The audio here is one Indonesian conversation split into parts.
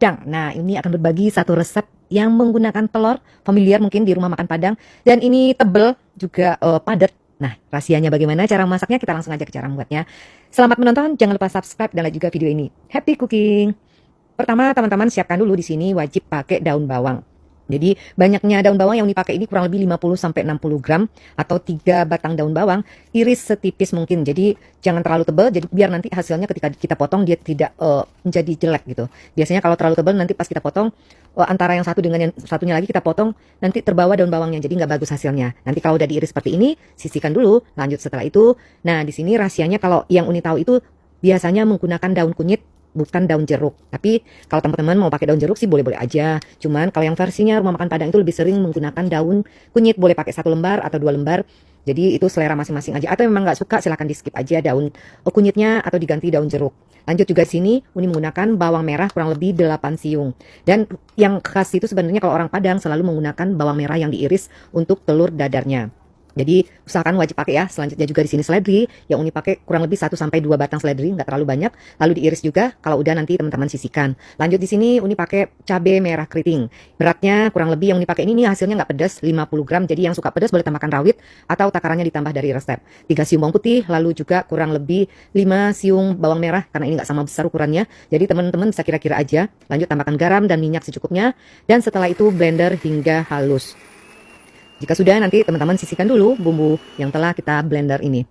Nah, ini akan berbagi satu resep yang menggunakan telur, familiar mungkin di rumah makan Padang, dan ini tebel juga padat. Nah, rahasianya bagaimana cara masaknya? Kita langsung aja ke cara membuatnya. Selamat menonton, jangan lupa subscribe dan like juga video ini. Happy cooking! Pertama, teman-teman siapkan dulu di sini wajib pakai daun bawang. Jadi banyaknya daun bawang yang dipakai ini kurang lebih 50 sampai 60 gram atau 3 batang daun bawang, iris setipis mungkin. Jadi jangan terlalu tebal, jadi biar nanti hasilnya ketika kita potong dia tidak menjadi jelek gitu. Biasanya kalau terlalu tebal nanti pas kita potong antara yang satu dengan yang satunya lagi kita potong nanti terbawa daun bawangnya, jadi nggak bagus hasilnya. Nanti kalau udah diiris seperti ini, sisihkan dulu. Lanjut setelah itu, nah di sini rahasianya kalau yang Uni tahu itu biasanya menggunakan daun kunyit, bukan daun jeruk. Tapi kalau teman-teman mau pakai daun jeruk sih boleh-boleh aja. Cuman kalau yang versinya rumah makan Padang itu lebih sering menggunakan daun kunyit. Boleh pakai 1 lembar atau 2 lembar. Jadi itu selera masing-masing aja. Atau memang nggak suka silahkan di skip aja daun kunyitnya atau diganti daun jeruk. Lanjut juga di sini Uni menggunakan bawang merah kurang lebih 8 siung. Dan yang khas itu sebenarnya kalau orang Padang selalu menggunakan bawang merah yang diiris untuk telur dadarnya. Jadi usahakan wajib pakai ya. Selanjutnya juga di sini seledri yang Uni pakai kurang lebih 1 sampai 2 batang seledri, nggak terlalu banyak. Lalu diiris juga. Kalau udah nanti teman-teman sisihkan. Lanjut di sini Uni pakai cabai merah keriting. Beratnya kurang lebih yang Uni pakai ini hasilnya nggak pedas, 50 gram. Jadi yang suka pedas boleh tambahkan rawit atau takarannya ditambah dari resep. 3 siung bawang putih, lalu juga kurang lebih 5 siung bawang merah karena ini nggak sama besar ukurannya. Jadi teman-teman bisa kira-kira aja. Lanjut tambahkan garam dan minyak secukupnya. Dan setelah itu blender hingga halus. Jika sudah, nanti teman-teman sisihkan dulu bumbu yang telah kita blender ini.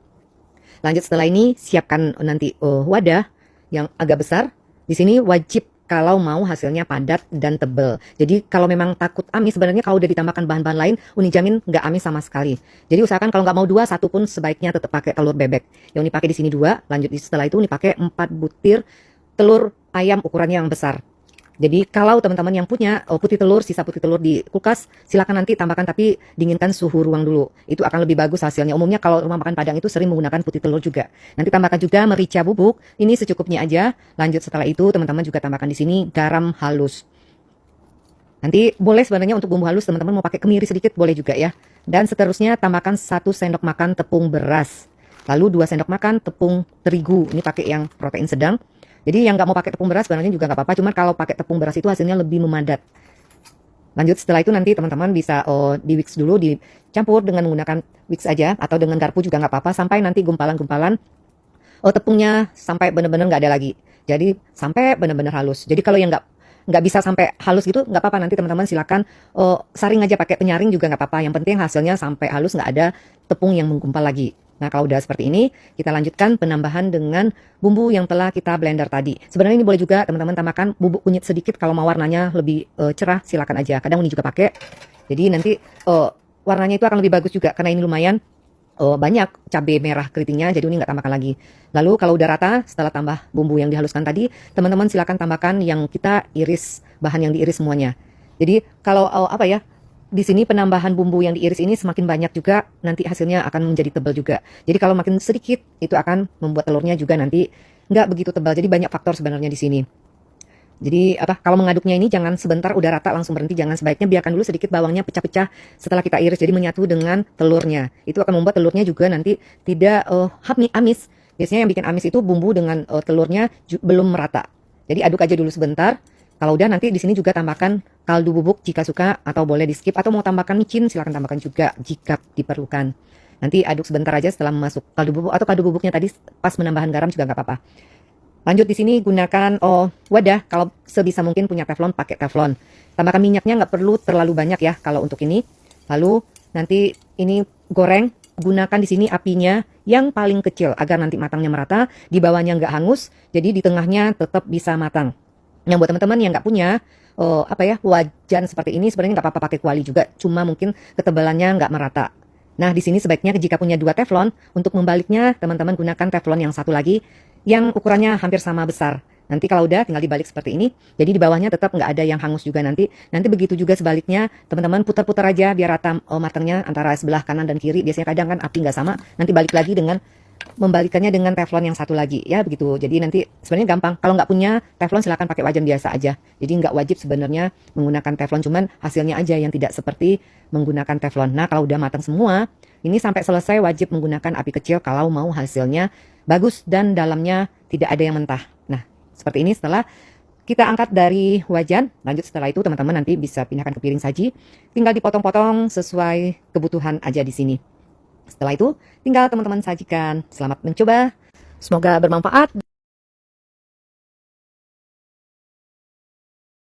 Lanjut setelah ini siapkan nanti wadah yang agak besar. Di sini wajib kalau mau hasilnya padat dan tebal. Jadi kalau memang takut amis, sebenarnya kalau udah ditambahkan bahan-bahan lain, Uni jamin nggak amis sama sekali. Jadi usahakan kalau nggak mau 2, 1 pun sebaiknya tetap pakai telur bebek. Yang Uni pakai di sini 2. Lanjut setelah itu Uni pakai 4 butir telur ayam ukurannya yang besar. Jadi kalau teman-teman yang punya putih telur, sisa putih telur di kulkas, silakan nanti tambahkan tapi dinginkan suhu ruang dulu. Itu akan lebih bagus hasilnya. Umumnya kalau rumah makan Padang itu sering menggunakan putih telur juga. Nanti tambahkan juga merica bubuk, ini secukupnya aja. Lanjut setelah itu teman-teman juga tambahkan di sini garam halus. Nanti boleh sebenarnya untuk bumbu halus teman-teman mau pakai kemiri sedikit boleh juga ya. Dan seterusnya tambahkan 1 sendok makan tepung beras. Lalu 2 sendok makan tepung terigu. Ini pakai yang protein sedang. Jadi yang nggak mau pakai tepung beras sebenarnya juga nggak apa-apa. Cuman kalau pakai tepung beras itu hasilnya lebih memadat. Lanjut setelah itu nanti teman-teman bisa di whisk dulu, dicampur dengan menggunakan whisk aja atau dengan garpu juga nggak apa-apa sampai nanti gumpalan-gumpalan tepungnya sampai benar-benar nggak ada lagi. Jadi sampai benar-benar halus. Jadi kalau yang nggak bisa sampai halus gitu nggak apa-apa, nanti teman-teman silakan saring aja pakai penyaring juga nggak apa-apa. Yang penting hasilnya sampai halus, nggak ada tepung yang menggumpal lagi. Nah kalau udah seperti ini kita lanjutkan penambahan dengan bumbu yang telah kita blender tadi. Sebenarnya ini boleh juga teman-teman tambahkan bubuk kunyit sedikit kalau mau warnanya lebih cerah, silakan aja. Kadang ini juga pakai. Jadi nanti warnanya itu akan lebih bagus juga karena ini lumayan banyak cabai merah keritingnya, jadi ini nggak tambahkan lagi. Lalu kalau udah rata setelah tambah bumbu yang dihaluskan tadi, teman-teman silakan tambahkan yang kita iris, bahan yang diiris semuanya. Jadi kalau apa ya, di sini penambahan bumbu yang diiris ini semakin banyak juga nanti hasilnya akan menjadi tebal juga. Jadi kalau makin sedikit itu akan membuat telurnya juga nanti nggak begitu tebal. Jadi banyak faktor sebenarnya di sini. Jadi kalau mengaduknya ini jangan sebentar udah rata langsung berhenti, jangan, sebaiknya biarkan dulu sedikit bawangnya pecah-pecah setelah kita iris, jadi menyatu dengan telurnya. Itu akan membuat telurnya juga nanti tidak amis. Biasanya yang bikin amis itu bumbu dengan telurnya belum merata. Jadi aduk aja dulu sebentar. Kalau udah nanti di sini juga tambahkan kaldu bubuk jika suka atau boleh di skip, atau mau tambahkan micin silakan tambahkan juga jika diperlukan. Nanti aduk sebentar aja setelah masuk kaldu bubuk, atau kaldu bubuknya tadi pas menambahan garam juga nggak apa-apa. Lanjut di sini gunakan wadah, kalau sebisa mungkin punya teflon pakai teflon. Tambahkan minyaknya nggak perlu terlalu banyak ya kalau untuk ini. Lalu nanti ini goreng, gunakan di sini apinya yang paling kecil agar nanti matangnya merata, di bawahnya nggak hangus, jadi di tengahnya tetap bisa matang. Yang buat teman-teman yang nggak punya wajan seperti ini sebenarnya nggak apa-apa pakai kuali juga, cuma mungkin ketebalannya nggak merata. Nah di sini sebaiknya jika punya 2 teflon, untuk membaliknya teman-teman gunakan teflon yang satu lagi yang ukurannya hampir sama besar. Nanti kalau udah tinggal dibalik seperti ini, jadi di bawahnya tetap nggak ada yang hangus juga nanti. Nanti begitu juga sebaliknya, teman-teman putar-putar aja biar rata matangnya antara sebelah kanan dan kiri. Biasanya kadang kan api nggak sama, nanti balik lagi dengan membalikannya dengan teflon yang satu lagi ya begitu. Jadi nanti sebenarnya gampang. Kalau nggak punya teflon silakan pakai wajan biasa aja. Jadi nggak wajib sebenarnya menggunakan teflon, cuman hasilnya aja yang tidak seperti menggunakan teflon. Nah kalau udah matang semua, ini sampai selesai wajib menggunakan api kecil kalau mau hasilnya bagus dan dalamnya tidak ada yang mentah. Nah seperti ini setelah kita angkat dari wajan. Lanjut setelah itu teman-teman nanti bisa pindahkan ke piring saji. Tinggal dipotong-potong sesuai kebutuhan aja di sini. Setelah itu tinggal teman-teman sajikan. Selamat mencoba. Semoga bermanfaat.